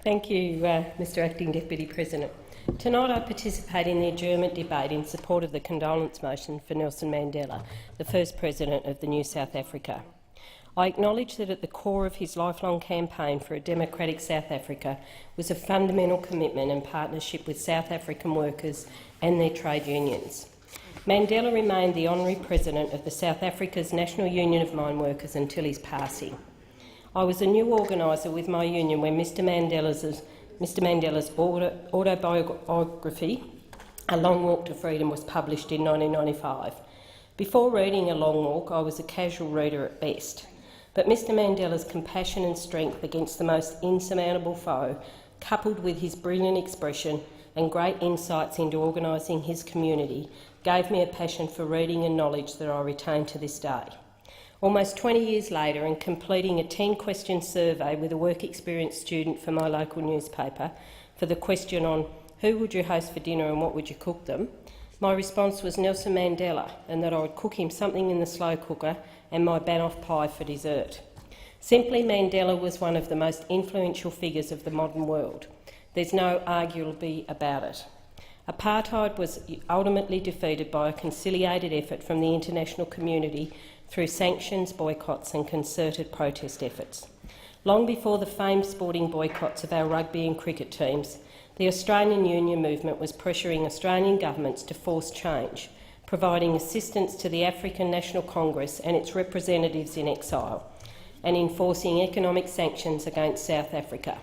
Thank you, Mr Acting Deputy President. Tonight I participate in the adjournment debate in support of the condolence motion for Nelson Mandela, the first President of the new South Africa. I acknowledge that at the core of his lifelong campaign for a democratic South Africa was a fundamental commitment and partnership with South African workers and their trade unions. Mandela remained the honorary President of the South Africa's National Union of Mine Workers until his passing. I was a new organiser with my union when Mr Mandela's autobiography, A Long Walk to Freedom, was published in 1995. Before reading A Long Walk, I was a casual reader at best. But Mr Mandela's compassion and strength against the most insurmountable foe, coupled with his brilliant expression and great insights into organising his community, gave me a passion for reading and knowledge that I retain to this day. Almost 20 years later, and completing a 10-question survey with a work experience student for my local newspaper for the question on who would you host for dinner and what would you cook them, my response was Nelson Mandela, and that I would cook him something in the slow cooker and my banoff pie for dessert. Simply, Mandela was one of the most influential figures of the modern world. There's no arguably about it. Apartheid was ultimately defeated by a conciliated effort from the international community through sanctions, boycotts and concerted protest efforts. Long before the famed sporting boycotts of our rugby and cricket teams, the Australian Union movement was pressuring Australian governments to force change, providing assistance to the African National Congress and its representatives in exile, and enforcing economic sanctions against South Africa.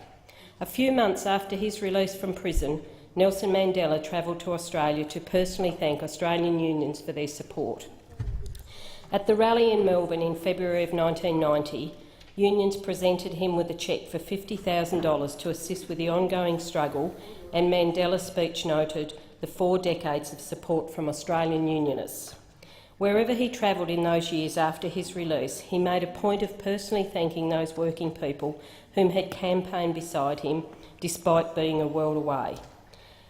A few months after his release from prison, Nelson Mandela travelled to Australia to personally thank Australian unions for their support. At the rally in Melbourne in February of 1990, unions presented him with a cheque for $50,000 to assist with the ongoing struggle, and Mandela's speech noted the 4 decades of support from Australian unionists. Wherever he travelled in those years after his release, he made a point of personally thanking those working people whom had campaigned beside him, despite being a world away.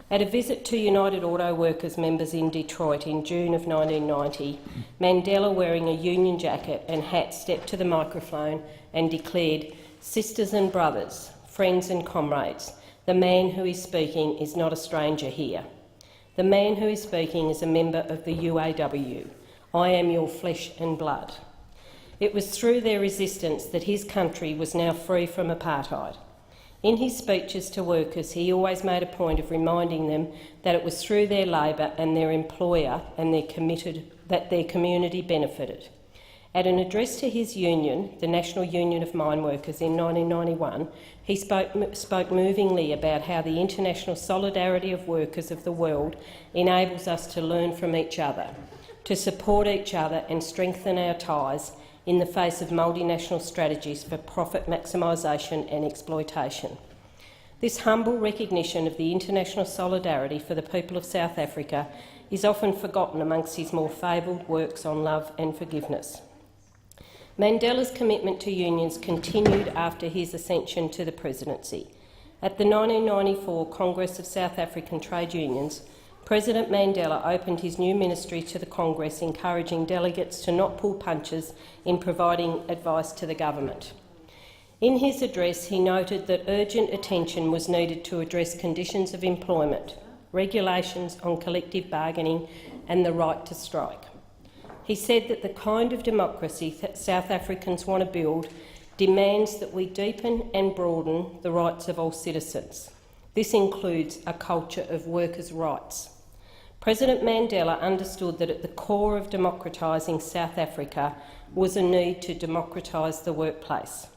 At a visit to United Auto Workers members in Detroit in June of 1990, Mandela, wearing a union jacket and hat, stepped to the microphone and declared, "Sisters and brothers, friends and comrades, the man who is speaking is not a stranger here. The man who is speaking is a member of the UAW. I am your flesh and blood." It was through their resistance that his country was now free from apartheid. In his speeches to workers, he always made a point of reminding them that it was through their labour and their employer and that their community benefited. At an address to his union, the National Union of Mine Workers, in 1991, he spoke movingly about how the international solidarity of workers of the world enables us to learn from each other, to support each other and strengthen our ties in the face of multinational strategies for profit maximisation and exploitation. This humble recognition of the international solidarity for the people of South Africa is often forgotten amongst his more fabled works on love and forgiveness. Mandela's commitment to unions continued after his ascension to the presidency. At the 1994 Congress of South African Trade Unions, President Mandela opened his new ministry to the Congress, encouraging delegates to not pull punches in providing advice to the government. In his address, he noted that urgent attention was needed to address conditions of employment, regulations on collective bargaining and the right to strike. He said that the kind of democracy that South Africans want to build demands that we deepen and broaden the rights of all citizens. This includes a culture of workers' rights. President Mandela understood that at the core of democratising South Africa was a need to democratise the workplace.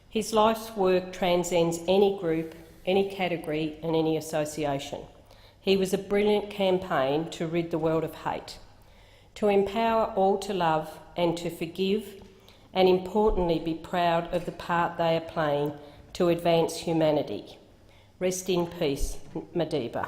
His life's work transcends any group, any category and any association. He was a brilliant campaign to rid the world of hate, to empower all to love and to forgive, and importantly be proud of the part they are playing to advance humanity. Rest in peace, Madiba.